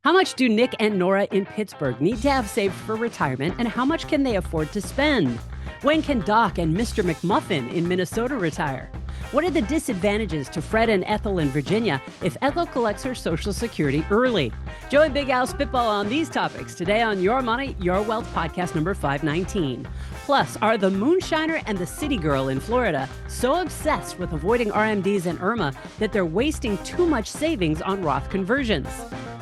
How much do Nick and Nora in Pittsburgh need to have saved for retirement, and how much can they afford to spend? When can Doc and Mr. McMuffin in Minnesota retire? What are the disadvantages to Fred and Ethel in Virginia if Ethel collects her Social Security early? Joe and Big Al spitball on these topics today on Your Money, Your Wealth podcast number 519. Plus, are the Moonshiner and the City Girl in Florida so obsessed with avoiding RMDs and IRMAA that they're wasting too much savings on Roth conversions?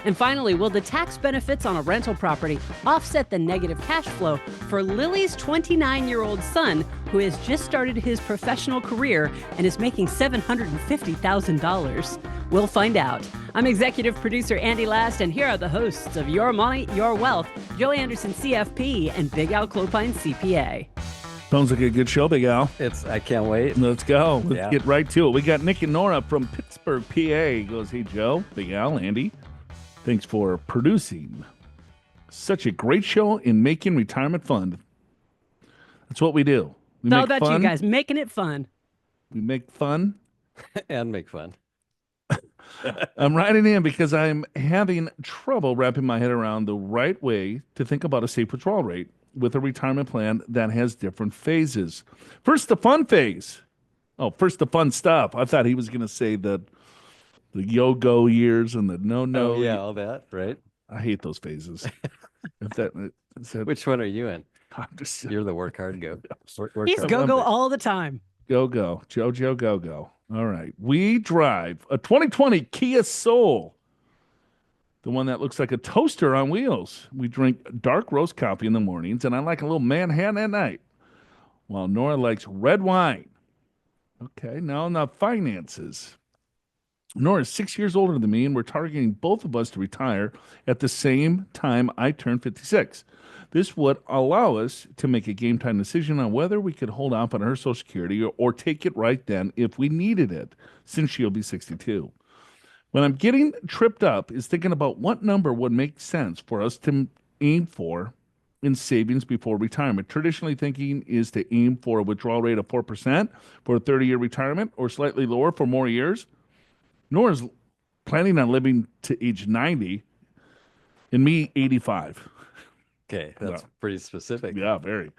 And finally, will the tax benefits on a rental property offset the negative cash flow for Lily's 29-year-old son, who has just started his professional career and is making $750,000? We'll find out. I'm executive producer Andy Last, and here are the hosts of Your Money, Your Wealth, Joe Anderson, CFP, and Big Al Clopine, CPA. Sounds like a good show, Big Al. I can't wait. Let's go. Let's get right to it. We got Nick and Nora from Pittsburgh, PA. He goes, hey, Joe, Big Al, Andy. Thanks for producing such a great show in making retirement fun. That's what we do. It's all about you guys, making it fun. We make fun. And make fun. I'm writing in because I'm having trouble wrapping my head around the right way to think about a safe withdrawal rate with a retirement plan that has different phases. First, the fun phase. Oh, first, the fun stuff. I thought he was going to say the yo-go years and the no-no. Oh, yeah, all that, right? I hate those phases. Which one are you in? Just, You're the work hard go. He's go-go all the time. Go-go. Jojo go-go. All right. We drive a 2020 Kia Soul, the one that looks like a toaster on wheels. We drink dark roast coffee in the mornings, and I like a little Manhattan at night, while Nora likes red wine. Okay, now on the finances. Nora is 6 years older than me, and we're targeting both of us to retire at the same time I turn 56. This would allow us to make a game time decision on whether we could hold off on her Social Security or take it right then if we needed it, since she'll be 62. What I'm getting tripped up is thinking about what number would make sense for us to aim for in savings before retirement. Traditionally thinking is to aim for a withdrawal rate of 4% for a 30-year retirement or slightly lower for more years. Nora's planning on living to age 90 and me 85. Okay, that's pretty specific. Yeah, very.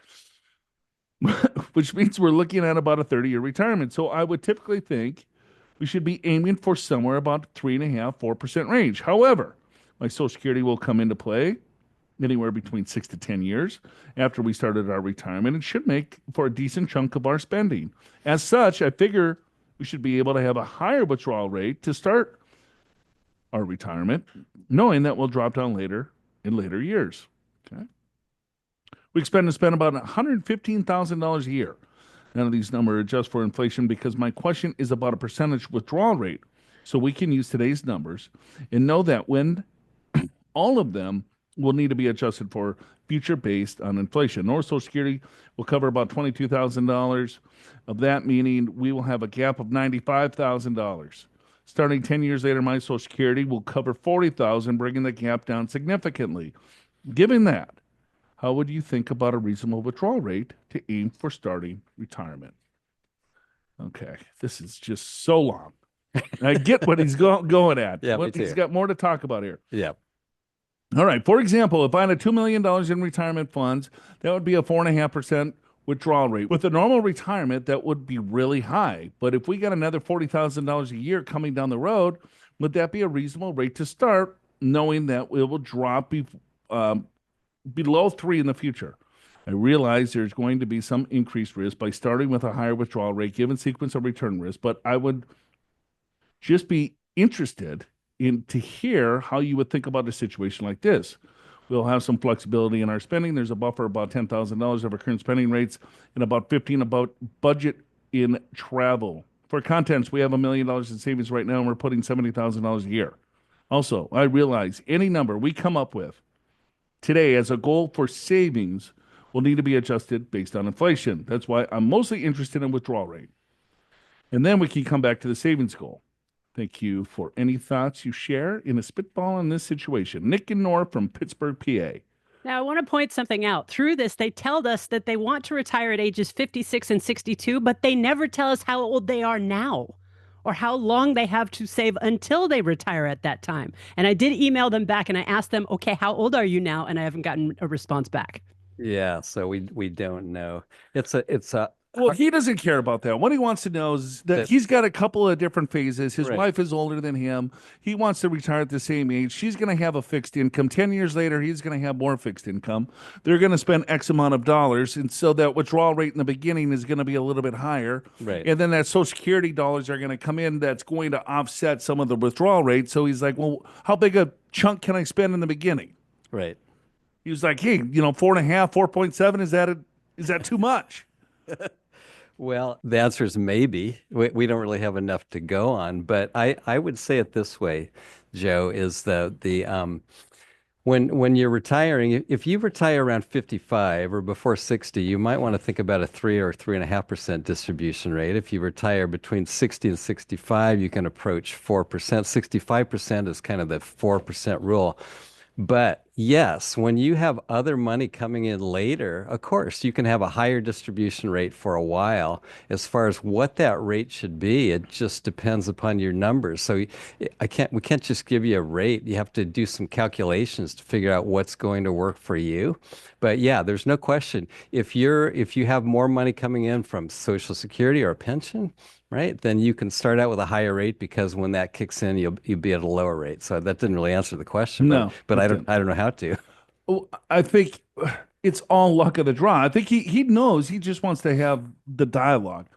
Which means we're looking at about a 30-year retirement. So I would typically think we should be aiming for somewhere about 3.5%, 4% range. However, my Social Security will come into play anywhere between 6 to 10 years after we started our retirement. It should make for a decent chunk of our spending. As such, I figure we should be able to have a higher withdrawal rate to start our retirement, knowing that we'll drop down later in later years. Okay. We expect to spend about $115,000 a year. None of these numbers adjust for inflation because my question is about a percentage withdrawal rate. So we can use today's numbers and know that when all of them will need to be adjusted for future based on inflation. North Social Security will cover about $22,000 of that, meaning we will have a gap of $95,000. Starting 10 years later, my Social Security will cover $40,000, bringing the gap down significantly. Given that, how would you think about a reasonable withdrawal rate to aim for starting retirement? Okay, this is just so long. I get what he's going at. Yeah, he's got more to talk about here. Yeah. All right. For example, if I had $2 million in retirement funds, that would be a 4.5% withdrawal rate. With a normal retirement, that would be really high. But if we got another $40,000 a year coming down the road, would that be a reasonable rate to start, knowing that it will drop below 3 in the future? I realize there's going to be some increased risk by starting with a higher withdrawal rate given sequence of return risk, but I would just be interested to hear how you would think about a situation like this. We'll have some flexibility in our spending. There's a buffer about $10,000 of our current spending rates and about $15,000 about budget in travel. For contents, we have $1 million in savings right now, and we're putting $70,000 a year. Also, I realize any number we come up with today as a goal for savings will need to be adjusted based on inflation. That's why I'm mostly interested in withdrawal rate. And then we can come back to the savings goal. Thank you for any thoughts you share in a spitball in this situation. Nick and Nora from Pittsburgh, PA. Now, I want to point something out. Through this, they tell us that they want to retire at ages 56 and 62, but they never tell us how old they are now. or how long they have to save until they retire at that time. And I did email them back and I asked them, okay, how old are you now? And I haven't gotten a response back. Yeah, so we don't know. It's a Well, he doesn't care about that. What he wants to know is that he's got a couple of different phases. His wife is older than him. He wants to retire at the same age. She's going to have a fixed income. 10 years later, he's going to have more fixed income. They're going to spend X amount of dollars. And so that withdrawal rate in the beginning is going to be a little bit higher. Right. And then that Social Security dollars are going to come in that's going to offset some of the withdrawal rate. So he's like, well, how big a chunk can I spend in the beginning? Right. He was like, hey, 4.5, 4.7, is that too much? Well, the answer is maybe. We don't really have enough to go on, but I would say it this way, Joe, is when you're retiring, if you retire around 55 or before 60, you might want to think about a 3 or 3.5% distribution rate. If you retire between 60 and 65, you can approach 4%. 65% is kind of the 4% rule. But yes, when you have other money coming in later, of course, you can have a higher distribution rate for a while. As far as what that rate should be, it just depends upon your numbers. So we can't just give you a rate. You have to do some calculations to figure out what's going to work for you. But yeah, there's no question. If you have more money coming in from Social Security or a pension, right, then you can start out with a higher rate because when that kicks in, you'll be at a lower rate. So that didn't really answer the question. No, but I don't know how to. Well, I think it's all luck of the draw. I think he knows. He just wants to have the dialogue.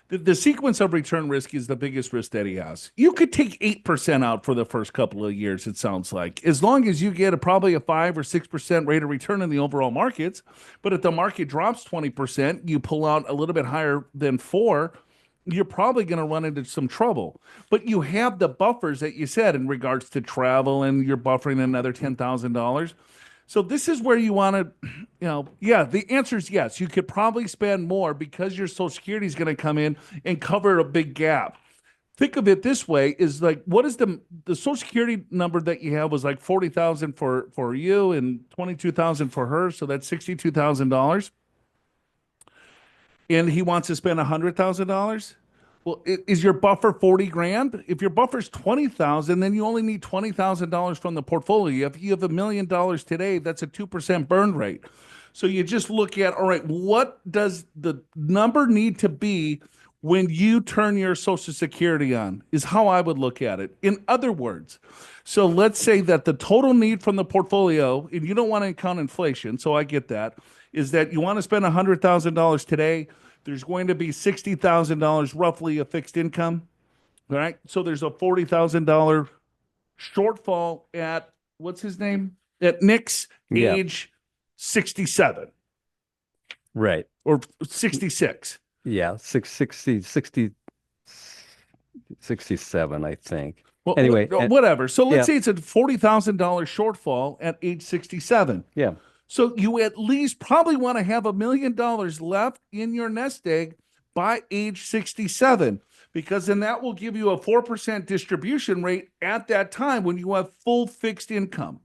The sequence of return risk is the biggest risk that he has. You could take 8% out for the first couple of years, it sounds like, as long as you get probably a 5 or 6% rate of return in the overall markets. But if the market drops 20%, you pull out a little bit higher than 4%. You're probably going to run into some trouble. But you have the buffers that you said in regards to travel, and you're buffering another $10,000. So this is where you want to, the answer is yes. You could probably spend more because your Social Security is going to come in and cover a big gap. Think of it this way: is like, what is the Social Security number that you have was like 40,000 for you and 22,000 for her, so that's $62,000. And he wants to spend $100,000. Well, is your buffer 40 grand? If your buffer's 20,000, then you only need $20,000 from the portfolio. If you have $1 million today, that's a 2% burn rate. So you just look at, all right, what does the number need to be when you turn your Social Security on, is how I would look at it. In other words, so let's say that the total need from the portfolio, and you don't want to count inflation, so I get that, is that you want to spend $100,000 today. There's going to be $60,000 roughly of fixed income. All right. So there's a $40,000 shortfall at, what's his name? At Nick's age 67. Right. Or 66. Yeah. 67, I think. Well, anyway, whatever. So let's say it's a $40,000 shortfall at age 67. Yeah. So you at least probably want to have $1 million left in your nest egg by age 67, because then that will give you a 4% distribution rate at that time when you have full fixed income.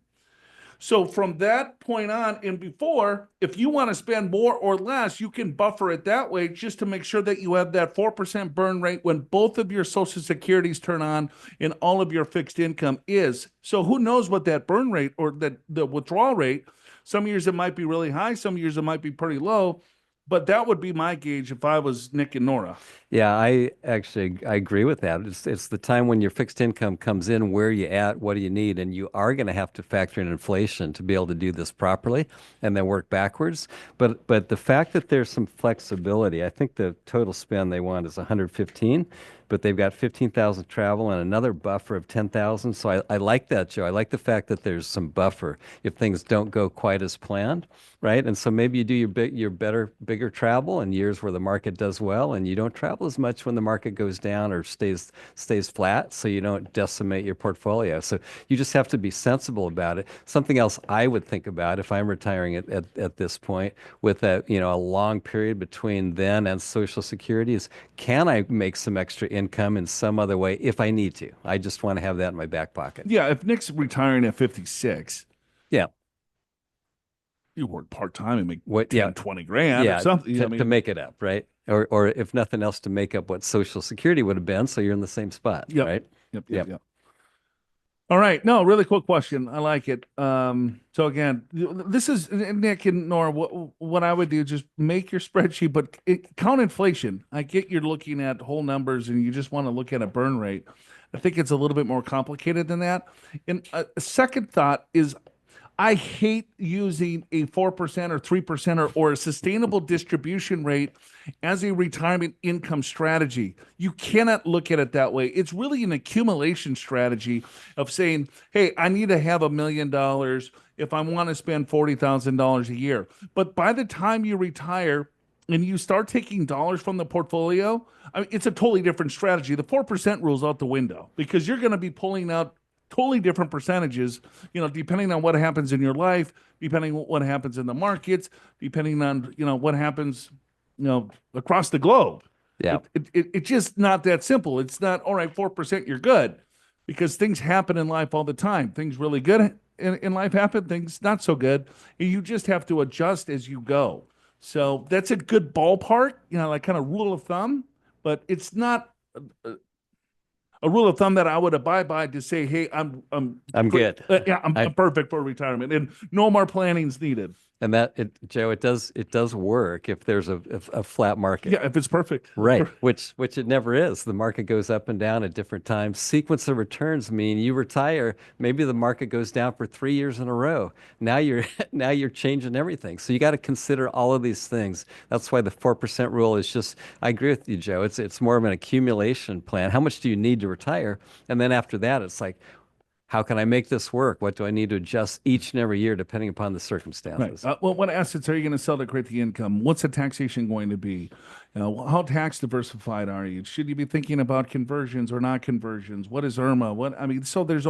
So from that point on and before, if you want to spend more or less, you can buffer it that way just to make sure that you have that 4% burn rate when both of your Social Securities turn on and all of your fixed income is. So who knows what that burn rate or the withdrawal rate. Some years it might be really high. Some years it might be pretty low. But that would be my gauge if I was Nick and Nora. Yeah, I agree with that. It's the time when your fixed income comes in, where you at, what do you need, and you are going to have to factor in inflation to be able to do this properly and then work backwards. But the fact that there's some flexibility, I think the total spend they want is 115, but they've got 15,000 travel and another buffer of 10,000. So I like that, Joe. I like the fact that there's some buffer if things don't go quite as planned, right? And so maybe you do your bigger travel in years where the market does well, and you don't travel as much when the market goes down or stays flat, so you don't decimate your portfolio. So you just have to be sensible about it. Something else I would think about if I'm retiring at this point with a long period between then and Social Security is, can I make some extra income in some other way if I need to? I just want to have that in my back pocket. Yeah, if Nick's retiring at 56, yeah, you work part-time and make 10, 20 grand or something. To make it up, right? or if nothing else, to make up what Social Security would have been, so you're in the same spot, Yep. right? Yep. All right. No, really cool question. I like it. So again, this is Nick and Nora. What I would do, just make your spreadsheet, but count inflation. I get you're looking at whole numbers and you just want to look at a burn rate. I think it's a little bit more complicated than that. And a second thought is, I hate using a 4% or 3% or a sustainable distribution rate as a retirement income strategy. You cannot look at it that way. It's really an accumulation strategy of saying, hey, I need to have $1 million if I want to spend $40,000 a year. But by the time you retire and you start taking dollars from the portfolio, I mean, it's a totally different strategy. The 4% rule's out the window because you're going to be pulling out totally different percentages, depending on what happens in your life, depending on what happens in the markets, depending on, what happens, across the globe. Yeah. It's just not that simple. It's not, all right, 4%, you're good, because things happen in life all the time. Things really good in life happen, things not so good. And you just have to adjust as you go. So that's a good ballpark, like kind of rule of thumb, but it's not a rule of thumb that I would abide by to say, hey, I'm good. I'm perfect for retirement, and no more planning's needed. And Joe, it does work if there's a flat market. Yeah, if it's perfect. Right, which it never is. The market goes up and down at different times. Sequence of returns mean you retire, maybe the market goes down for 3 years in a row. Now you're changing everything. So you got to consider all of these things. That's why the 4% rule is just, I agree with you, Joe. It's more of an accumulation plan. How much do you need to retire? And then after that, it's like, how can I make this work? What do I need to adjust each and every year depending upon the circumstances? Right. Well, what assets are you going to sell to create the income? What's the taxation going to be? How tax diversified are you? Should you be thinking about conversions or not conversions? What is IRMAA? So there's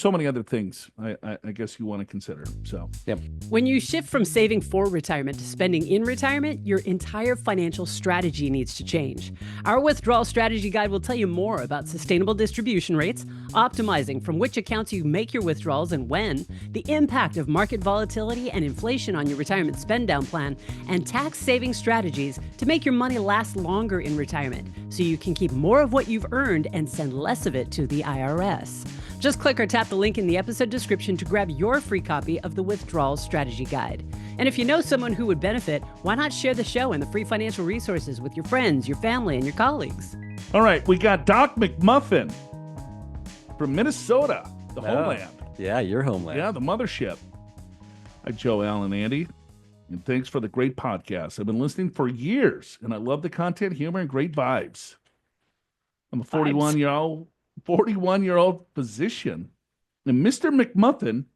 so many other things I guess you want to consider. So, yep. When you shift from saving for retirement to spending in retirement, your entire financial strategy needs to change. Our withdrawal strategy guide will tell you more about sustainable distribution rates, optimizing from which accounts you make your withdrawals and when, the impact of market volatility and inflation on your retirement spend down plan, and tax saving strategies to make your money last longer in retirement so you can keep more of what you've earned and send less of it to the IRS. Just click or tap the link in the episode description to grab your free copy of the Withdrawal Strategy Guide. And if you know someone who would benefit, why not share the show and the free financial resources with your friends, your family, and your colleagues? All right, we got Doc McMuffin from Minnesota, the homeland. Yeah, your homeland. Yeah, the mothership. Hi, Joe, Alan, Andy. And thanks for the great podcast. I've been listening for years, and I love the content, humor, and great vibes. I'm a 41-year-old physician, and Mr. McMuffin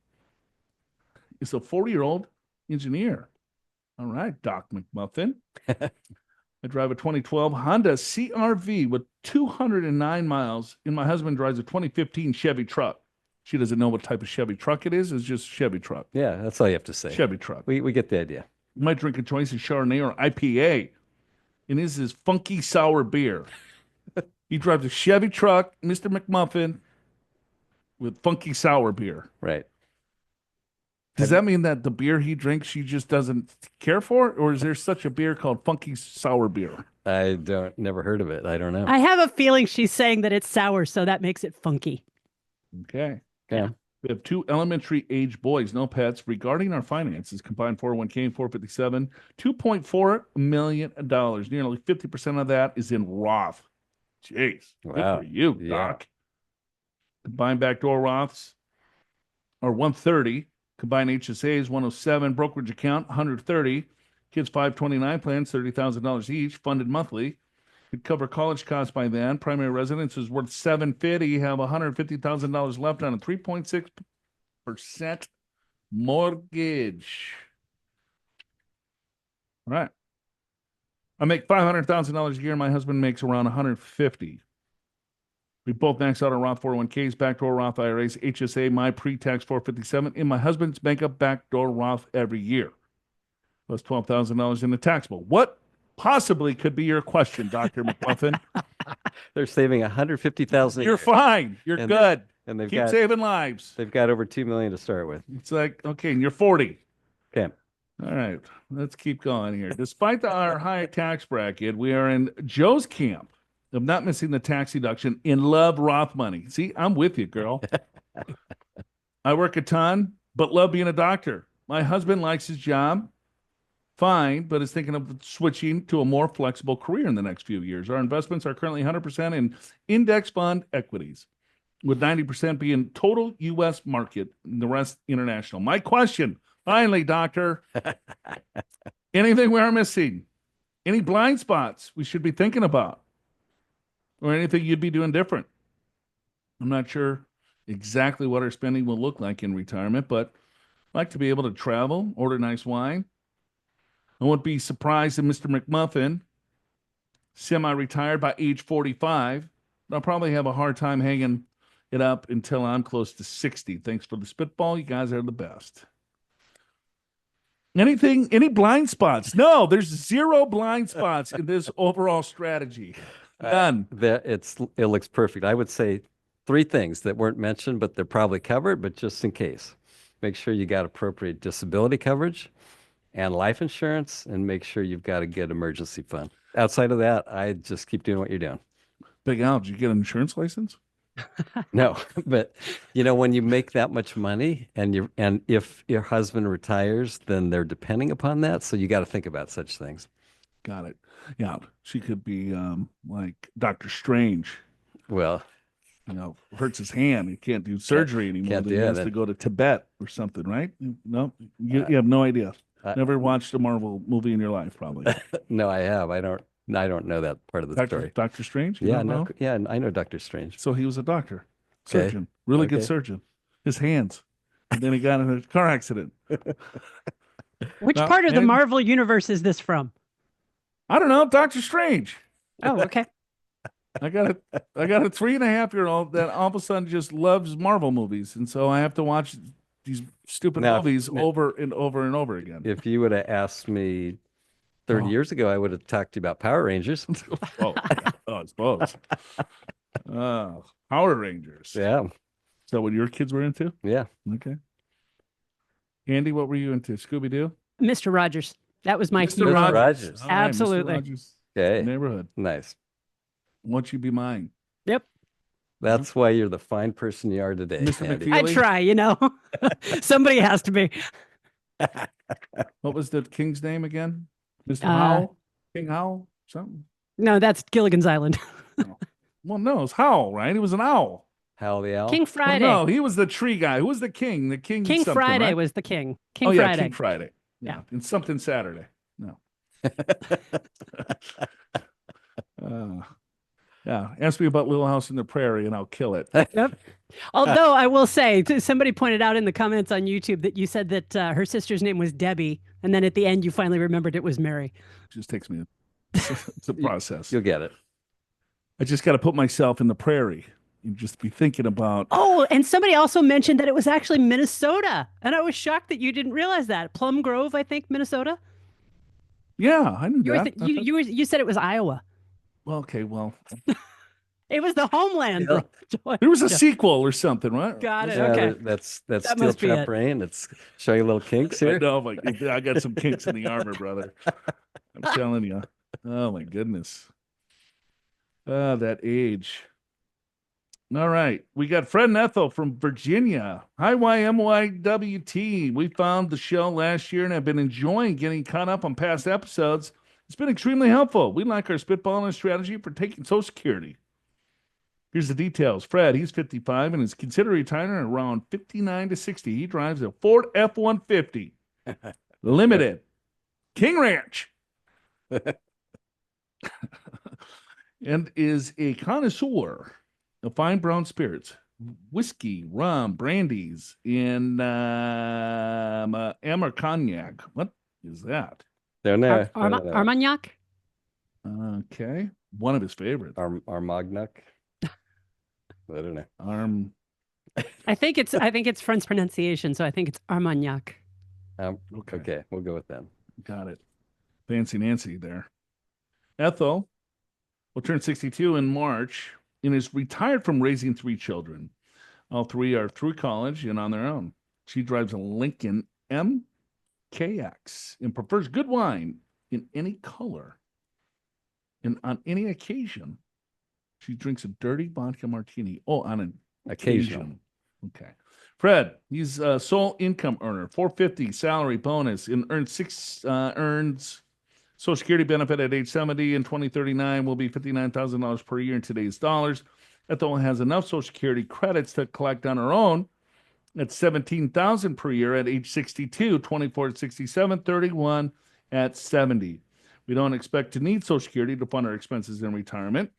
is a 40-year-old engineer. All right, Doc McMuffin. I drive a 2012 Honda CRV with 209 miles, and my husband drives a 2015 Chevy truck. She doesn't know what type of Chevy truck it is. It's just Chevy truck. Yeah, that's all you have to say. Chevy truck. We get the idea. My drink of choice is Chardonnay or IPA, and this is funky sour beer. He drives a Chevy truck, Mr. McMuffin, with funky sour beer. Right. Does that mean that the beer he drinks she just doesn't care for, or is there such a beer called funky sour beer? I never heard of it. I don't know. I have a feeling she's saying that it's sour, so that makes it funky. Okay. Yeah. We have 2 elementary age boys, no pets. Regarding our finances, combined 401k and 457, $2.4 million. Nearly 50% of that is in Roth. Jeez. Wow. Good for you, Doc. Combined backdoor Roths are 130. Combined HSAs 107. Brokerage account 130. Kids 529 plans $30,000 each, funded monthly. Could cover college costs by then. Primary residence is worth $750. You have $150,000 left on a 3.6% mortgage. All right. I make $500,000 a year. My husband makes around $150,000. We both max out our Roth 401ks, backdoor Roth IRAs, HSA, my pre-tax 457, and my husband's bank up backdoor Roth every year. Plus $12,000 in the taxable. What possibly could be your question, Dr. McMuffin? They're saving $150,000. You're fine. You're good. And Keep saving lives. They've got over $2 million to start with. It's like, okay, and you're 40. Okay. All right, let's keep going here. Despite our high tax bracket, we are in Joe's camp of not missing the tax deduction in love Roth money. See, I'm with you, girl. I work a ton, but love being a doctor. My husband likes his job, fine, but is thinking of switching to a more flexible career in the next few years. Our investments are currently 100% in index fund equities, with 90% being total U.S. market and the rest international. My question, finally, doctor, anything we are missing? Any blind spots we should be thinking about? Or anything you'd be doing different? I'm not sure exactly what our spending will look like in retirement, but I'd like to be able to travel, order nice wine. I won't be surprised if Mr. McMuffin, semi-retired by age 45, I'll probably have a hard time hanging it up until I'm close to 60. Thanks for the spitball. You guys are the best. Any blind spots? No, there's 0 blind spots in this overall strategy. None. It looks perfect. I would say 3 things that weren't mentioned, but they're probably covered, but just in case. Make sure you got appropriate disability coverage and life insurance, and make sure you've got a good emergency fund. Outside of that, I just keep doing what you're doing. Big Al, did you get an insurance license? No, but when you make that much money and if your husband retires, then they're depending upon that. So you got to think about such things. Got it. Yeah, she could be like Doctor Strange. Well, hurts his hand. He can't do surgery anymore. Can't do he has it. to go to Tibet or something, right? No, you have no idea. Never watched a Marvel movie in your life, probably. No, I have. I don't know that part of the story. Doctor Strange? Yeah, no, yeah, I know Doctor Strange. So he was a doctor, surgeon, really good surgeon. His hands. And then he got in a car accident. Which part of the Marvel universe is this from? I don't know. Doctor Strange. Oh, okay. I got a 3.5-year-old that all of a sudden just loves Marvel movies, and so I have to watch these stupid movies over and over and over again. If you would have asked me 30 years ago, I would have talked to you about Power Rangers. I suppose. Power Rangers. Yeah. Is that what your kids were into? Yeah. Okay. Andy, what were you into? Scooby-Doo? Mr. Rogers. That was my Mr. hero. Rogers. All right, Absolutely. Mr. Rogers. Okay. Neighborhood. Nice. Won't you be mine? Yep. That's why you're the fine person you are today, Mr. Andy. I try, Somebody has to be. What was the king's name again? Mr. Howell? King Howell? Something? No, that's Gilligan's Island. No. Well, no, it's Howell, right? He was an owl. Howell the Owl? King Friday. Well, no, he was the tree guy. Who was the king? The king. King Friday right? was the king. King Yeah, Friday. King Friday. Yeah. And something Saturday. No. Yeah. Ask me about Little House in the Prairie and I'll kill it. Yep. Although I will say, somebody pointed out in the comments on YouTube that you said that her sister's name was Debbie, and then at the end you finally remembered it was Mary. It just takes me it's a process. You'll get it. I just got to put myself in the prairie and just be thinking about. Oh, and somebody also mentioned that it was actually Minnesota, and I was shocked that you didn't realize that. Plum Grove, I think, Minnesota. Yeah, I knew that. You said it was Iowa. Well, okay, well. It was the homeland. Yeah. There was a sequel or something, right? Got it. Yeah, Okay. That's That Steel must be Trap it. Rain. It's showing a little kinks I here. know, I got some kinks in the armor, brother. I'm telling you. Oh, my goodness. That age. All right. We got Fred and Ethel from Virginia. Hi, YMYW team. We found the show last year and have been enjoying getting caught up on past episodes. It's been extremely helpful. We like our spitball and strategy for taking Social Security. Here's the details. Fred, he's 55 and is considered retiring around 59 to 60. He drives a Ford F-150 Limited King Ranch and is a connoisseur of fine brown spirits, whiskey, rum, brandies, and Amber cognac. What is that? They're there. Armagnac? Okay. One of his favorites. Armagnac. I don't know. I think it's French pronunciation, so I think it's Armagnac. Okay, we'll go with that. Got it. Fancy Nancy there. Ethel will turn 62 in March and is retired from raising 3 children. All 3 are through college and on their own. She drives a Lincoln KX and prefers good wine in any color. And on any occasion, she drinks a dirty vodka martini. Oh, on an occasion. Okay. Fred, he's a sole income earner, $450 salary bonus, and earns Social Security benefit at age 70 and 2039 will be $59,000 per year in today's dollars. Ethel has enough Social Security credits to collect on her own at $17,000 per year at age 62, 24 at 67, 31 at 70. We don't expect to need Social Security to fund our expenses in retirement.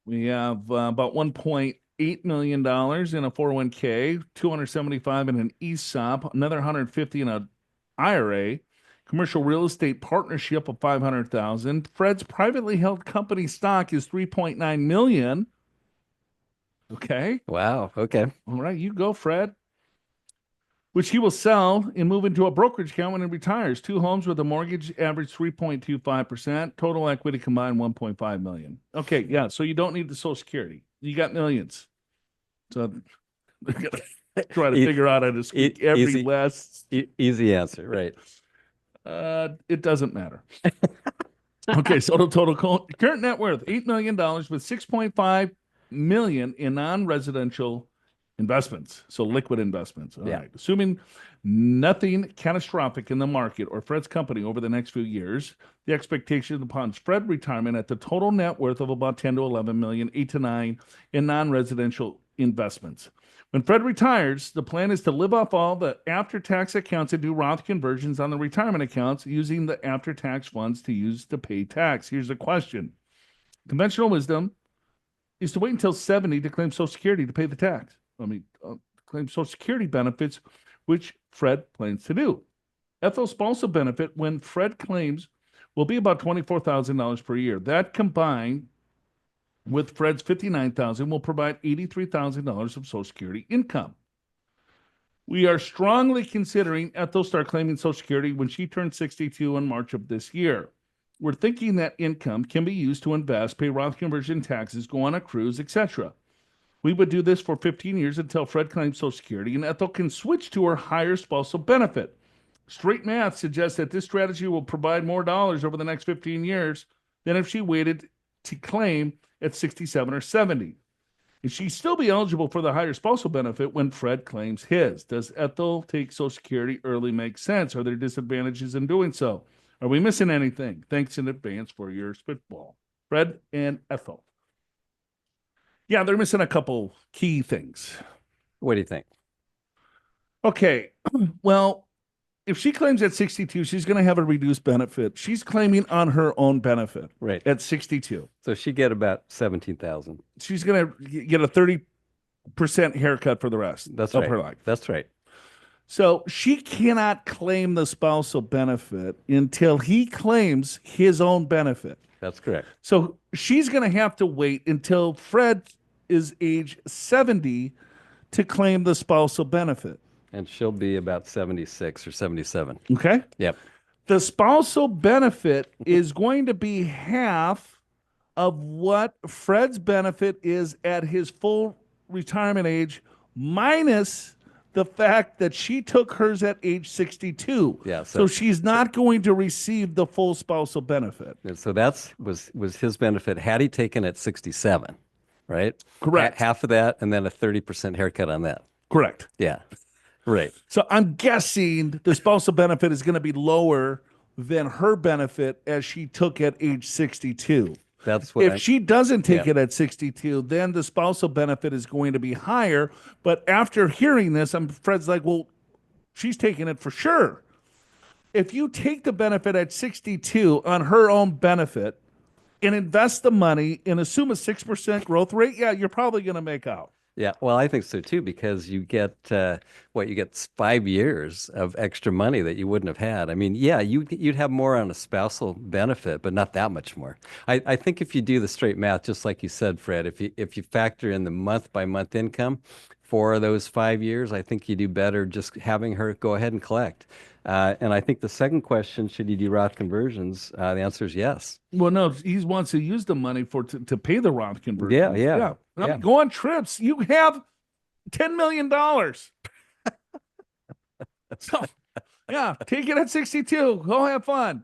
We have about $1.8 million in a 401k, $275 in an ESOP, another $150 in an IRA, commercial real estate partnership of $500,000. Fred's privately held company stock is $3.9 million. Okay. Wow. Okay. All right, you go, Fred. Which he will sell and move into a brokerage account when he retires. 2 homes with a mortgage, average 3.25%. Total equity combined $1.5 million. Okay, yeah. So you don't need the Social Security. You got millions. So we're gonna try to figure out how to squeak every last. Easy answer, right? It doesn't matter. Okay, so total current net worth $8 million with $6.5 million in non-residential investments, so liquid investments. All right. Assuming nothing catastrophic in the market or Fred's company over the next few years, the expectation upon Fred retirement at the total net worth of about 10 to 11 million, 8 to 9 in non-residential investments. When Fred retires, the plan is to live off all the after-tax accounts and do Roth conversions on the retirement accounts using the after-tax funds to use to pay tax. Here's the question. Conventional wisdom is to wait until 70 to claim Social Security to pay the tax. Claim Social Security benefits, which Fred plans to do. Ethel's spousal benefit, when Fred claims, will be about $24,000 per year. That combined with Fred's $59,000 will provide $83,000 of Social Security income. We are strongly considering Ethel start claiming Social Security when she turns 62 in March of this year. We're thinking that income can be used to invest, pay Roth conversion taxes, go on a cruise, etc. We would do this for 15 years until Fred claims Social Security and Ethel can switch to her higher spousal benefit. Straight math suggests that this strategy will provide more dollars over the next 15 years than if she waited to claim at 67 or 70. And she'd still be eligible for the higher spousal benefit when Fred claims his. Does Ethel take Social Security early make sense? Are there disadvantages in doing so? Are we missing anything? Thanks in advance for your spitball. Fred and Ethel. Yeah, they're missing a couple key things. What do you think? Okay, well, if she claims at 62, she's going to have a reduced benefit. She's claiming on her own benefit, right, at 62. So she get about $17,000. She's going to get a 30% haircut for the rest of her life. That's right. So she cannot claim the spousal benefit until he claims his own benefit. That's correct. So she's going to have to wait until Fred is age 70 to claim the spousal benefit. And she'll be about 76 or 77. Okay? Yep. The spousal benefit is going to be half of what Fred's benefit is at his full retirement age, minus the fact that she took hers at age 62. Yeah. So she's not going to receive the full spousal benefit. And so was his benefit had he taken at 67, right? Correct. Half of that and then a 30% haircut on that. Correct. Yeah. Right. So I'm guessing the spousal benefit is going to be lower than her benefit as she took at age 62. That's what if she doesn't take it at 62, then the spousal benefit is going to be higher. But after hearing this, Fred's like, well, she's taking it for sure. If you take the benefit at 62 on her own benefit and invest the money and assume a 6% growth rate, yeah, you're probably going to make out. Yeah, well, I think so too, because you get you get 5 years of extra money that you wouldn't have had. I mean, yeah, you'd have more on a spousal benefit, but not that much more. I think if you do the straight math, just like you said, Fred, if you factor in the month by month income for those 5 years, I think you do better just having her go ahead and collect. And I think the second question, should you do Roth conversions? The answer is yes. Well, no, he wants to use the money to pay the Roth conversions. Yeah. Go on trips. You have $10 million. So Yeah, take it at 62. Go have fun.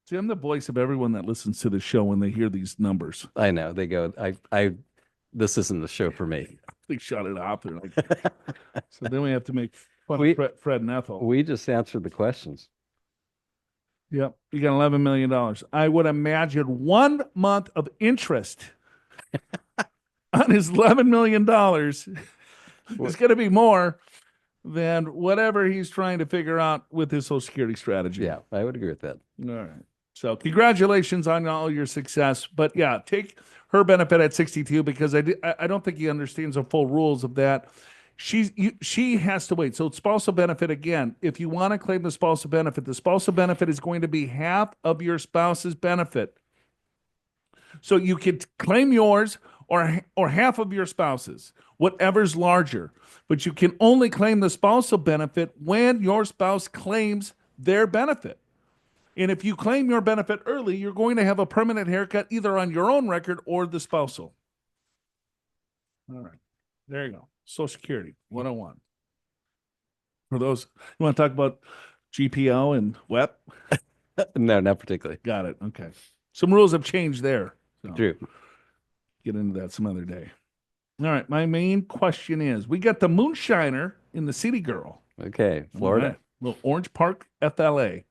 See, I'm the voice of everyone that listens to the show when they hear these numbers. I know. They go, this isn't the show for me. They shut it off. They're like, so then we have to make fun We- of Fred and Ethel. We just answered the questions. Yep. You got $11 million. I would imagine 1 month of interest on his $11 million is going to be more than whatever he's trying to figure out with his Social Security strategy. Yeah, I would agree with that. All right. So congratulations on all your success. But yeah, take her benefit at 62 because I don't think he understands the full rules of that. She has to wait. So spousal benefit, again, if you want to claim the spousal benefit is going to be half of your spouse's benefit. So you could claim yours or half of your spouse's, whatever's larger. But you can only claim the spousal benefit when your spouse claims their benefit. And if you claim your benefit early, you're going to have a permanent haircut either on your own record or the spousal. All right. There you go. Social Security 101. For those, you want to talk about GPO and WEP? No, not particularly. Got it. Okay. Some rules have changed there. So True. get into that some other day. All right. My main question is, we got the Moonshiner in the City Girl. Okay, Florida. All right. Little Orange Park, FLA.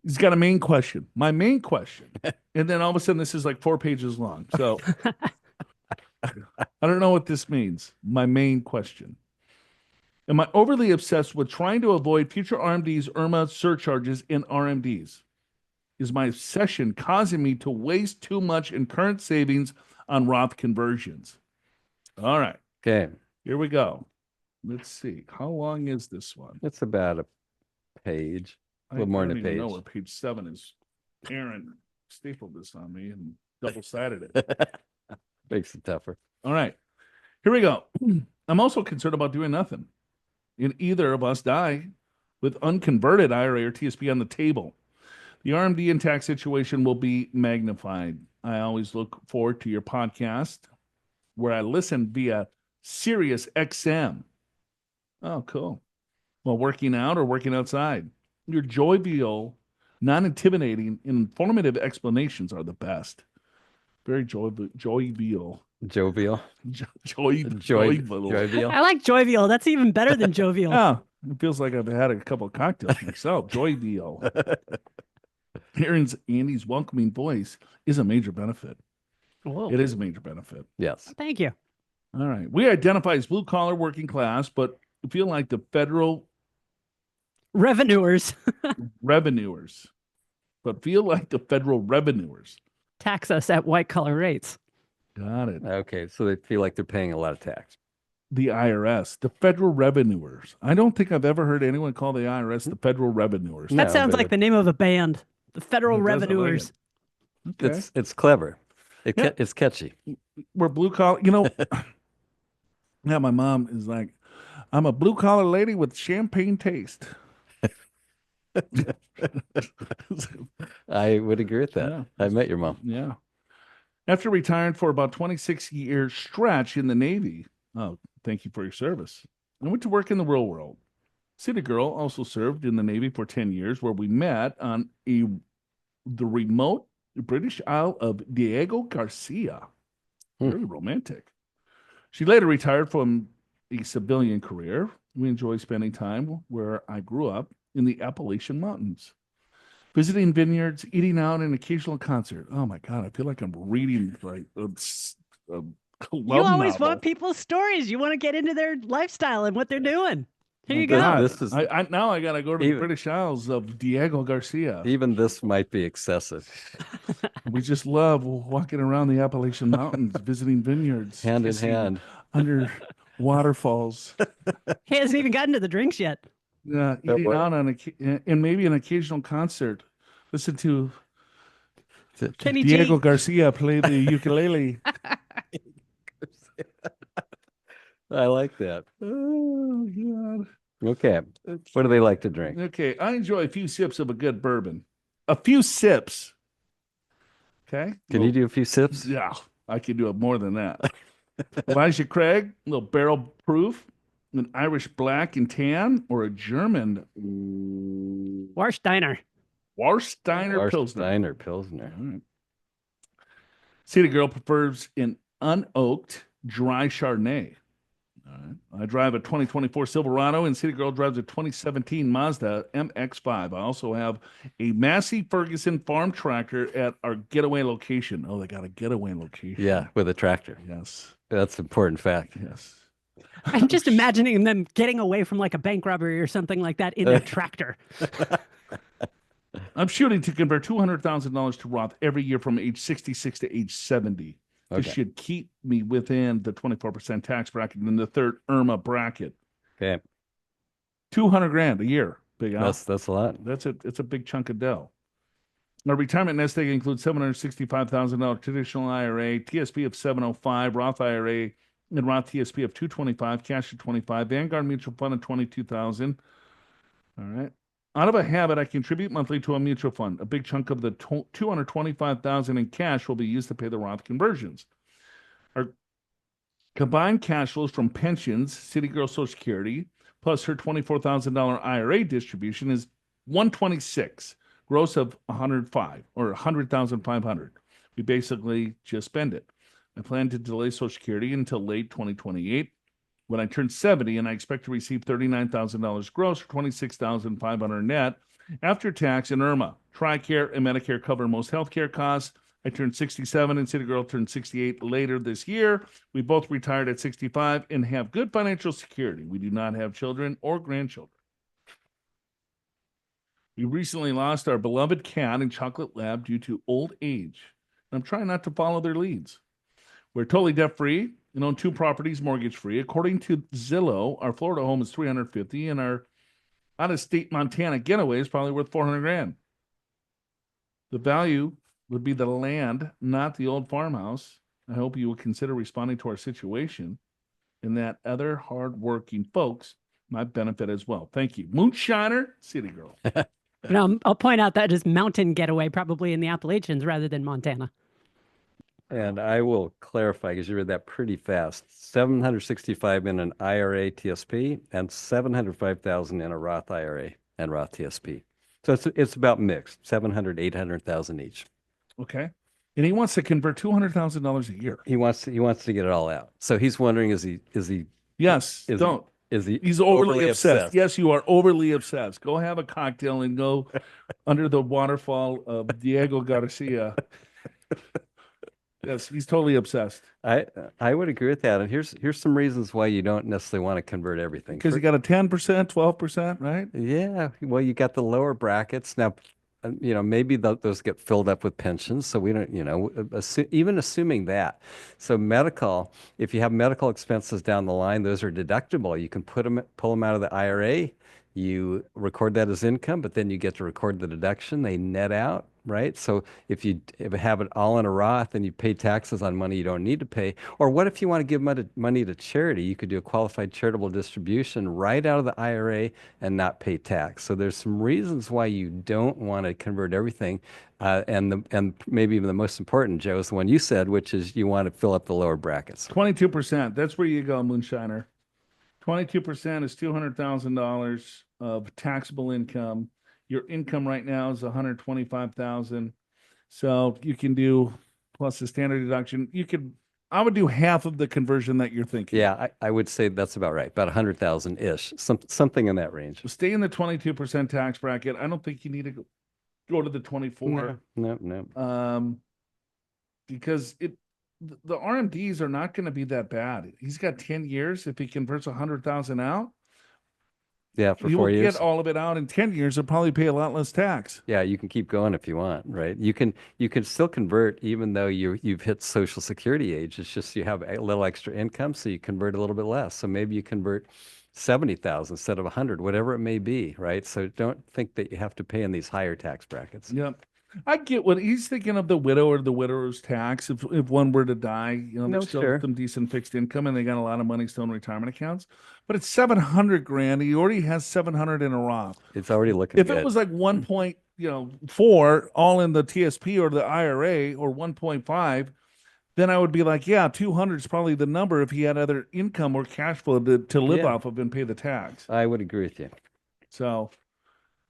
He's got a main question. My main question. And then all of a sudden, this is like 4 pages long. So I don't know what this means. My main question. Am I overly obsessed with trying to avoid future RMDs, IRMAA surcharges, and RMDs? Is my obsession causing me to waste too much in current savings on Roth conversions? All right. Okay, Here we go. Let's see. How long is this one? it's about a page. A little more than a I don't even know page. where page 7 is. Aaron stapled this on me and double-sided it. Makes it tougher. All right. Here we go. I'm also concerned about doing nothing. And either of us die with unconverted IRA or TSP on the table. The RMD and tax situation will be magnified. I always look forward to your podcast where I listen via Sirius XM. Oh, cool. While working out or working outside. Your jovial, non-intimidating, and informative explanations are the best. Very jovial. Jovial. Jovial. Jovial. I like jovial. That's even better than jovial. Yeah, it feels like I've had a couple of cocktails myself. Jovial. Andy's welcoming voice is a major benefit. Whoa. It is a major benefit. Yes. Thank you. All right. We identify as blue-collar working class, but feel like the federal Revenuers revenuers. tax us at white collar rates. Got it. Okay, so they feel like they're paying a lot of tax. The IRS, the federal revenuers. I don't think I've ever heard anyone call the IRS the federal revenuers. No, That sounds but like the name of a band. The Federal It does, I like Revenuers. it. Okay. It's clever. Yeah. It's catchy. We're blue collar. Yeah, my mom is like, I'm a blue collar lady with champagne taste. I would agree with that. Yeah. I met your mom. Yeah. After retiring for about 26-year stretch in the Navy. Oh, thank you for your service. I went to work in the real world. City Girl also served in the Navy for 10 years, where we met on the remote British Isle of Diego Garcia. Very romantic. She later retired from a civilian career. We enjoy spending time where I grew up in the Appalachian Mountains, visiting vineyards, eating out, and an occasional concert. Oh my God, I feel like I'm reading like a You always novel. want people's stories. You want to get into their lifestyle and what they're doing. Here My you go. God, This is- now I got to go to the Even- British Isles of Diego Garcia. Even this might be excessive. We just love walking around the Appalachian Mountains, visiting vineyards, Hand in kissing hand. under waterfalls. He hasn't even gotten to the drinks yet. Eating what? out and maybe an occasional concert. Listen to Kenny Diego G. Garcia play the ukulele. I like that. Oh, God. Okay. What do they like to drink? Okay, I enjoy a few sips of a good bourbon. A few sips. Okay? Can you do a few sips? Yeah, I can do it more than that. Elijah Craig, a little barrel proof. An Irish black and tan or a German Warsteiner. Warsteiner Pilsner? Warsteiner Pilsner. All right. City Girl prefers an unoaked dry Chardonnay. All right. I drive a 2024 Silverado, and City Girl drives a 2017 Mazda MX-5. I also have a Massey Ferguson farm tractor at our getaway location. Oh, they got a getaway location. Yeah, with a tractor. Yes. That's an important fact. Yes. I'm just imagining them getting away from like a bank robbery or something like that in a tractor. I'm shooting to convert $200,000 to Roth every year from age 66 to age 70. This should keep me within the 24% tax bracket in the third IRMAA bracket. Okay. $200,000 a year. Big out. That's a lot. It's a big chunk of dough. Our retirement nest egg includes $765,000 traditional IRA, TSP of 705, Roth IRA, and Roth TSP of 225, cash of 25, Vanguard mutual fund of 22,000. All right. Out of a habit, I contribute monthly to a mutual fund. A big chunk of the $225,000 in cash will be used to pay the Roth conversions. Our combined cash flows from pensions, City Girl Social Security, plus her $24,000 IRA distribution is $126, gross of $105 or $100,500. We basically just spend it. I plan to delay Social Security until late 2028. When I turn 70, and I expect to receive $39,000 gross or $26,500 net after tax and IRMAA. TRICARE and Medicare cover most healthcare costs. I turned 67 and City Girl turned 68 later this year. We both retired at 65 and have good financial security. We do not have children or grandchildren. We recently lost our beloved cat and chocolate lab due to old age. I'm trying not to follow their leads. We're totally debt-free and own 2 properties mortgage-free. According to Zillow, our Florida home is $350,000, and our out-of-state Montana getaway is probably worth $400,000. The value would be the land, not the old farmhouse. I hope you will consider responding to our situation, and that other hard-working folks might benefit as well. Thank you. Moonshiner, City Girl. Now, I'll point out that is mountain getaway, probably in the Appalachians rather than Montana. And I will clarify because you read that pretty fast. 765 in an IRA TSP and 705,000 in a Roth IRA and Roth TSP. So it's about mixed, 700, 800,000 each. Okay. And he wants to convert $200,000 a year. He wants to get it all out. So he's wondering, is he Yes, don't. He's overly obsessed. Yes, you are overly obsessed. Go have a cocktail and go under the waterfall of Diego Garcia. Yes, he's totally obsessed. I would agree with that. And here's some reasons why you don't necessarily want to convert everything. Because you got a 10%, 12%, right? Yeah. Well, you got the lower brackets. Now, maybe those get filled up with pensions. So we don't, even assuming that. So medical, if you have medical expenses down the line, those are deductible. You can pull them out of the IRA. You record that as income, but then you get to record the deduction. They net out, right? So if you have it all in a Roth and you pay taxes on money you don't need to pay, or what if you want to give money to charity? You could do a qualified charitable distribution right out of the IRA and not pay tax. So there's some reasons why you don't want to convert everything. And maybe even the most important, Joe, is the one you said, which is you want to fill up the lower brackets. 22%. That's where you go, Moonshiner. 22% is $200,000 of taxable income. Your income right now is $125,000. So you can do plus the standard deduction. I would do half of the conversion that you're thinking. Yeah, I would say that's about right. About 100,000-ish, something in that range. So stay in the 22% tax bracket. I don't think you need to go to the 24. No. Because the RMDs are not going to be that bad. He's got 10 years. If he converts 100,000 out, yeah, for 4 years, he will get all of it out in 10 years. He'll probably pay a lot less tax. Yeah, you can keep going if you want, right? You can still convert even though you've hit Social Security age. It's just you have a little extra income, so you convert a little bit less. So maybe you convert 70,000 instead of 100, whatever it may be, right? So don't think that you have to pay in these higher tax brackets. Yep. I get what he's thinking of, the widow or the widower's tax. If one were to die, there's still some decent fixed income and they got a lot of money still in retirement accounts. But it's $700,000. He already has 700 in a Roth. It's already looking good. If it was like 1.4 all in the TSP or the IRA or 1.5, then I would be like, yeah, 200 is probably the number if he had other income or cash flow to live off of and pay the tax. I would agree with you. So,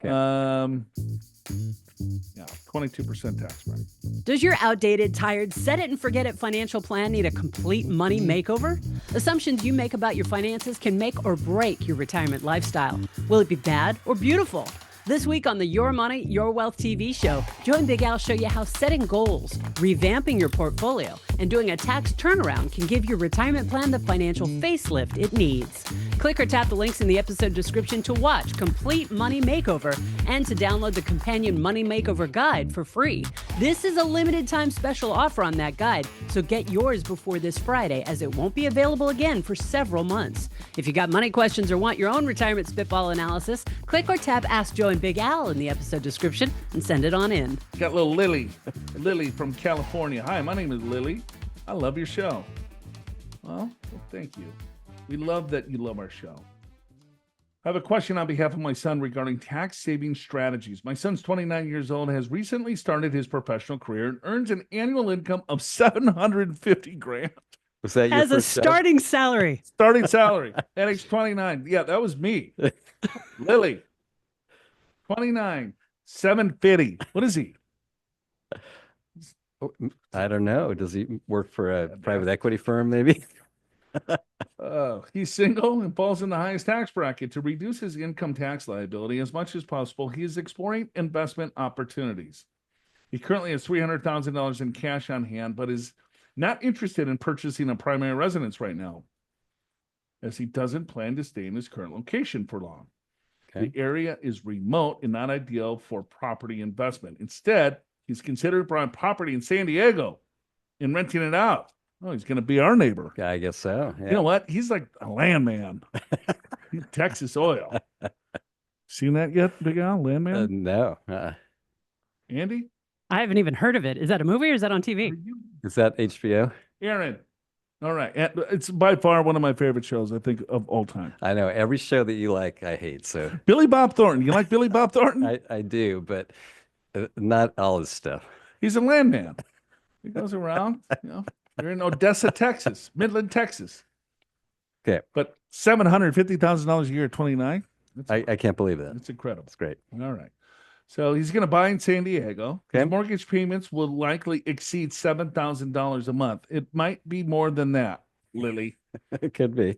Okay. yeah, 22% tax rate. Does your outdated, tired, set it and forget it financial plan need a complete money makeover? Assumptions you make about your finances can make or break your retirement lifestyle. Will it be bad or beautiful? This week on the Your Money, Your Wealth TV show, Joe and Big Al show you how setting goals, revamping your portfolio, and doing a tax turnaround can give your retirement plan the financial facelift it needs. Click or tap the links in the episode description to watch Complete Money Makeover and to download the companion Money Makeover guide for free. This is a limited time special offer on that guide, so get yours before this Friday as it won't be available again for several months. If you got money questions or want your own retirement spitball analysis, click or tap Ask Joe and Big Al in the episode description and send it on in. Got little Lily from California. Hi, my name is Lily. I love your show. Well, thank you. We love that you love our show. I have a question on behalf of my son regarding tax saving strategies. My son's 29 years old and has recently started his professional career and earns an annual income of $750,000. Was that your As a first job? starting salary. Starting salary at age 29. Yeah, that was me. Lily. 29. 750. What is he? I don't know. Does he work for a private equity firm, maybe? He's single and falls in the highest tax bracket. To reduce his income tax liability as much as possible, he is exploring investment opportunities. He currently has $300,000 in cash on hand, but is not interested in purchasing a primary residence right now, as he doesn't plan to stay in his current location for long. Okay. The area is remote and not ideal for property investment. Instead, he's considered buying property in San Diego and renting it out. Oh, he's going to be our neighbor. Yeah, I guess so. Yeah. You know what? He's like a landman. He's Texas oil. Seen that yet, Big Al? Landman? No. Andy? I haven't even heard of it. Is that a movie or is that on TV? Is that HBO? Aaron. All right. It's by far one of my favorite shows, I think, of all time. I know every show that you like, I hate. So Billy Bob Thornton. You like Billy Bob Thornton? I do, but not all his stuff. He's a landman. He goes around, You're in Odessa, Texas, Midland, Texas. Okay. But $750,000 a year at 29? I can't believe that. It's incredible. It's great. All right. So he's going to buy in San Diego. Okay. His mortgage payments will likely exceed $7,000 a month. It might be more than that, Lily. It could be.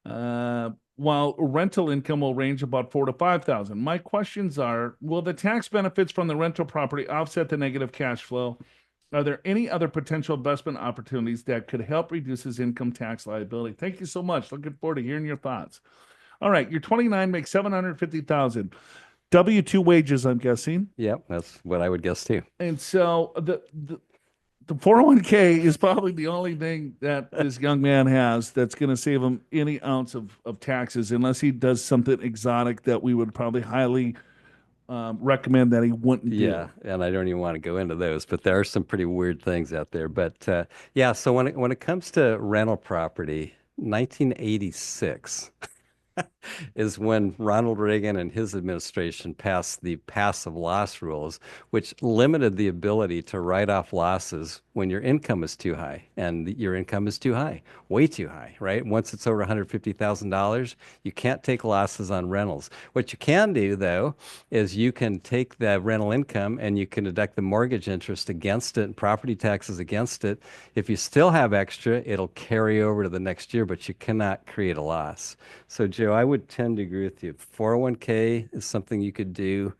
While rental income will range about $4,000 to $5,000. My questions are, will the tax benefits from the rental property offset the negative cash flow? Are there any other potential investment opportunities that could help reduce his income tax liability? Thank you so much. Looking forward to hearing your thoughts. All right, you're 29, make $750,000. W-2 wages, I'm guessing. Yep, that's what I would guess too. And so the 401k is probably the only thing that this young man has that's going to save him any ounce of taxes, unless he does something exotic that we would probably highly recommend that he wouldn't do. Yeah, and I don't even want to go into those, but there are some pretty weird things out there. But yeah, so when it comes to rental property, 1986 is when Ronald Reagan and his administration passed the passive loss rules, which limited the ability to write off losses when your income is too high. And your income is too high, way too high, right? Once it's over $150,000, you can't take losses on rentals. What you can do, though, is you can take the rental income and you can deduct the mortgage interest against it and property taxes against it. If you still have extra, it'll carry over to the next year, but you cannot create a loss. So, Joe, I would tend to agree with you. 401k is something you could do.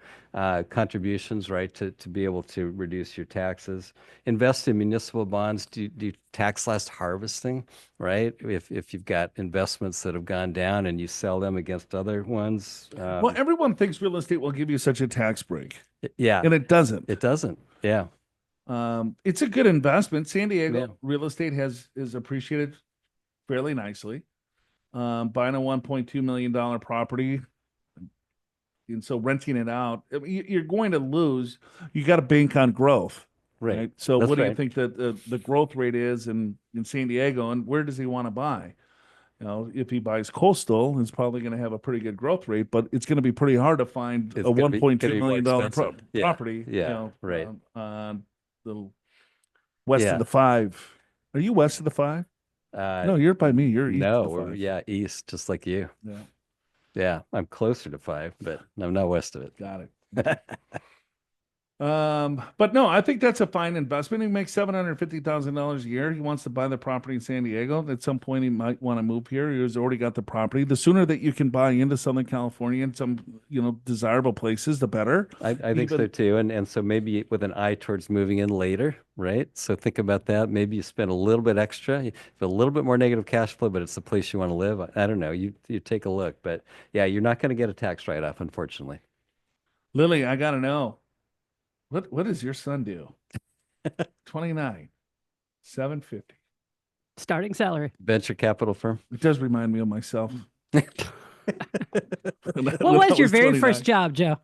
Contributions, right, to be able to reduce your taxes. Invest in municipal bonds. Do tax loss harvesting, right? If you've got investments that have gone down and you sell them against other ones. Well, everyone thinks real estate will give you such a tax break. Yeah. And it doesn't. It doesn't. Yeah. It's a good investment. San Diego real estate is appreciated fairly nicely. Buying a $1.2 million property, and so renting it out, I mean, you're going to lose. You got to bank on growth, right? So That's what do you right. think that the growth rate is in San Diego, and where does he want to buy? If he buys coastal, it's probably going to have a pretty good growth rate, but it's going to be pretty hard to find It's a gonna be- $1.2 gonna be more million expensive. Yeah, property. yeah, right. On the West Yeah. of the 5. Are you west of the 5? No, you're by me. You're east No, of the 5. yeah, east, just like you. Yeah, Yeah, I'm closer to 5, but I'm not west of it. got it. But no, I think that's a fine investment. He makes $750,000 a year. He wants to buy the property in San Diego. At some point, he might want to move here. He's already got the property. The sooner that you can buy into Southern California and some, desirable places, the better. I think so too. And so maybe with an eye towards moving in later, right? So think about that. Maybe you spend a little bit extra, you have a little bit more negative cash flow, but it's the place you want to live. I don't know. You take a look, but yeah, you're not going to get a tax write-off, unfortunately. Lily, I got to know. What does your son do? 29, 750. Starting salary. Venture capital firm. It does remind me of myself. What was your very first job, Joe?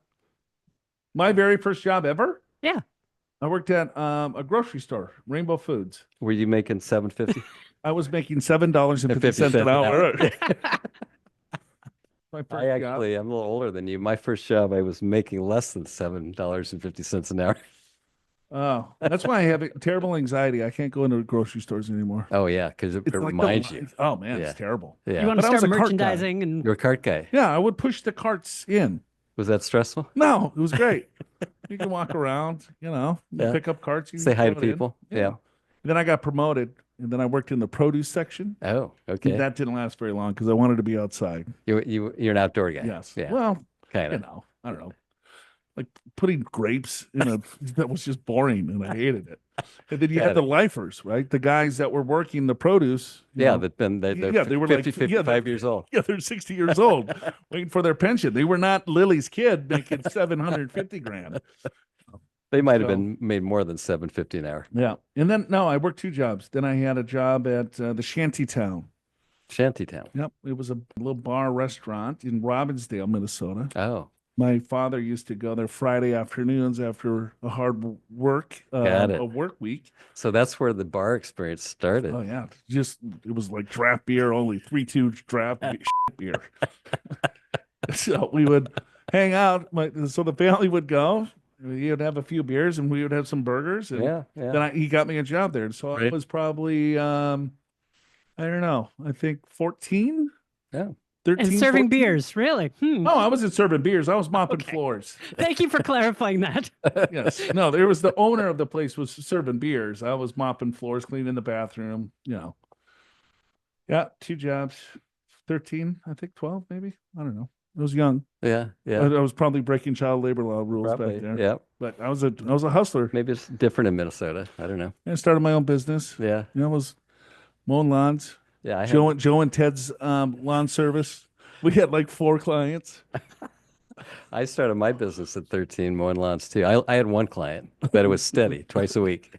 My very first job ever? Yeah. I worked at a grocery store, Rainbow Foods. Were you making $7.50? I was making $7.50 an hour. My first I'm job. a little older than you. My first job, I was making less than $7.50 an hour. Oh, that's why I have terrible anxiety. I can't go into grocery stores anymore. Oh yeah, because it It's like reminds you. Oh man, Yeah. it's terrible. Yeah. You want to But I was start a cart guy. merchandising and You're a cart guy. Yeah, I would push the carts in. Was that stressful? No, it was great. You can walk around, you Yeah. pick up carts. You Say can hi to throw it in. people. Yeah. Then I got promoted, and then I worked in the produce section. Oh, okay. That didn't last very long because I wanted to be outside. You're an outdoor guy. Yes. Yeah. Well, Kind of. I don't know. Like putting grapes in that was just boring, and I hated it. And then you had the lifers, right? The guys that were working the produce. Yeah, know. they've been they're They were 50, like 55 years old. Yeah, they're 60 years old, waiting for their pension. They were not Lily's kid making 750 grand. They might have been made more than $7.50 an hour. Yeah, and then I worked 2 jobs. Then I had a job at the Shantytown. Shantytown. Yep, it was a little bar restaurant in Robbinsdale, Minnesota. Oh, My father used to go there Friday afternoons after a hard work, Got it. a work week. so that's where the bar experience started. Oh yeah, it was like draft beer, only 3-2 draft beer. So we would hang out. So the family would go. He would have a few beers, and we would have some burgers. And Yeah. then he got me a job there. So I Right. was probably, I don't know, I think 14, Yeah. 13, and serving 14. beers. Really? Oh, I wasn't serving beers. I was mopping floors. Thank you for clarifying that. Yes. No, there was the owner of the place was serving beers. I was mopping floors, cleaning the bathroom, Yeah, 2 jobs. 13, I think 12, maybe. I don't know. I was young. Yeah. I was probably breaking child labor law rules Probably. back there. Yeah. But I was a hustler. Maybe it's different in Minnesota. I don't know. I started my own business. Yeah. I was mowing lawns. Yeah. Joe and Ted's lawn service. We had like 4 clients. I started my business at 13, mowing lawns too. I had one client, but it was steady, twice a week.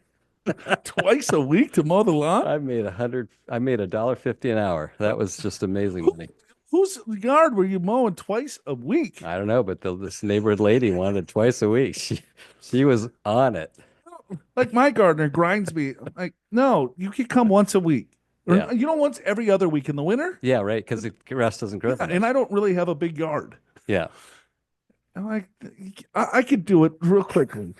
Twice a week to mow the lawn? I made $1.50 an hour. That was just amazing money. Whose yard were you mowing twice a week? I don't know, but this neighborhood lady wanted twice a week. She was on it. Like my gardener grinds me. I'm like, no, you can come once a week. Or, Yeah. once every other week in the winter? Yeah, right, because the grass doesn't grow. And I don't really have a big yard. Yeah. I'm like, I could do it real quickly.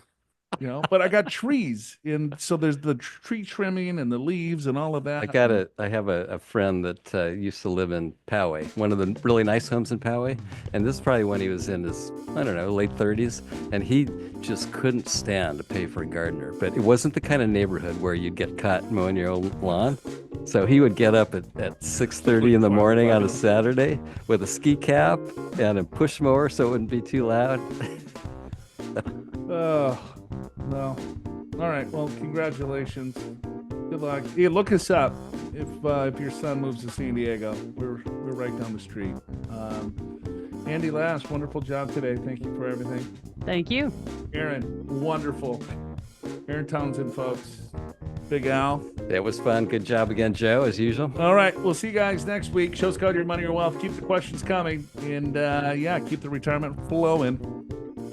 But I got trees, and so there's the tree trimming and the leaves and all of that. I have a friend that used to live in Poway, one of the really nice homes in Poway, and this is probably when he was in his, I don't know, late 30s, and he just couldn't stand to pay for a gardener, but it wasn't the kind of neighborhood where you'd get caught mowing your own lawn. So he would get up at 6:30 in the morning on a Saturday with a ski cap and a push mower so it wouldn't be too loud. Oh, no. All right. Well, congratulations. Good luck. Yeah, look us up if your son moves to San Diego. We're right down the street. Andy Last, wonderful job today. Thank you for everything. Thank you. Aaron, wonderful. Aaron Townsend, folks. Big Al. It was fun. Good job again, Joe, as usual. All right. We'll see you guys next week. Show's called Your Money or Wealth. Keep the questions coming. And keep the retirement flowing.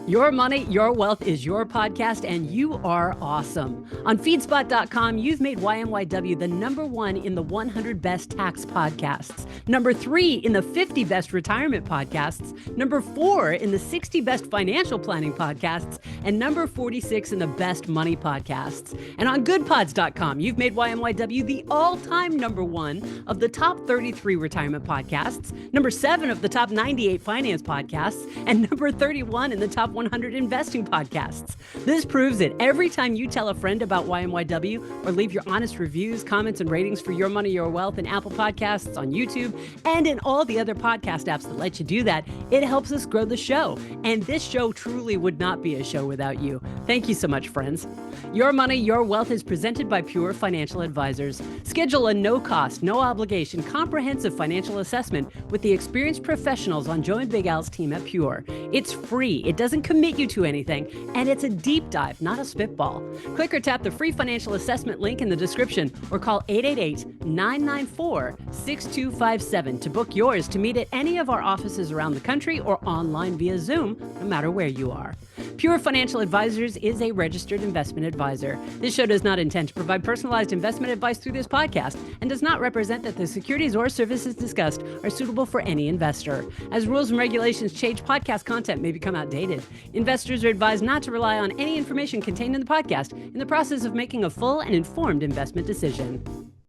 Your Money, Your Wealth is your podcast, and you are awesome. On Feedspot.com, you've made YMYW the #1 in the 100 best tax podcasts, #3 in the 50 best retirement podcasts, #4 in the 60 best financial planning podcasts, and #46 in the best money podcasts. And on Goodpods.com, you've made YMYW the all-time #1 of the top 33 retirement podcasts, #7 of the top 98 finance podcasts, and #31 in the top 100 investing podcasts. This proves it every time you tell a friend about YMYW or leave your honest reviews, comments, and ratings for Your Money, Your Wealth in Apple Podcasts, on YouTube, and in all the other podcast apps that let you do that. It helps us grow the show. And this show truly would not be a show without you. Thank you so much, friends. Your Money, Your Wealth is presented by Pure Financial Advisors. Schedule a no-cost, no-obligation, comprehensive financial assessment with the experienced professionals on Joe and Big Al's team at Pure. It's free. It doesn't commit you to anything, and it's a deep dive, not a spitball. Click or tap the free financial assessment link in the description or call 888-994-6257 to book yours to meet at any of our offices around the country or online via Zoom, no matter where you are. Pure Financial Advisors is a registered investment advisor. This show does not intend to provide personalized investment advice through this podcast and does not represent that the securities or services discussed are suitable for any investor. As rules and regulations change, podcast content may become outdated. Investors are advised not to rely on any information contained in the podcast in the process of making a full and informed investment decision.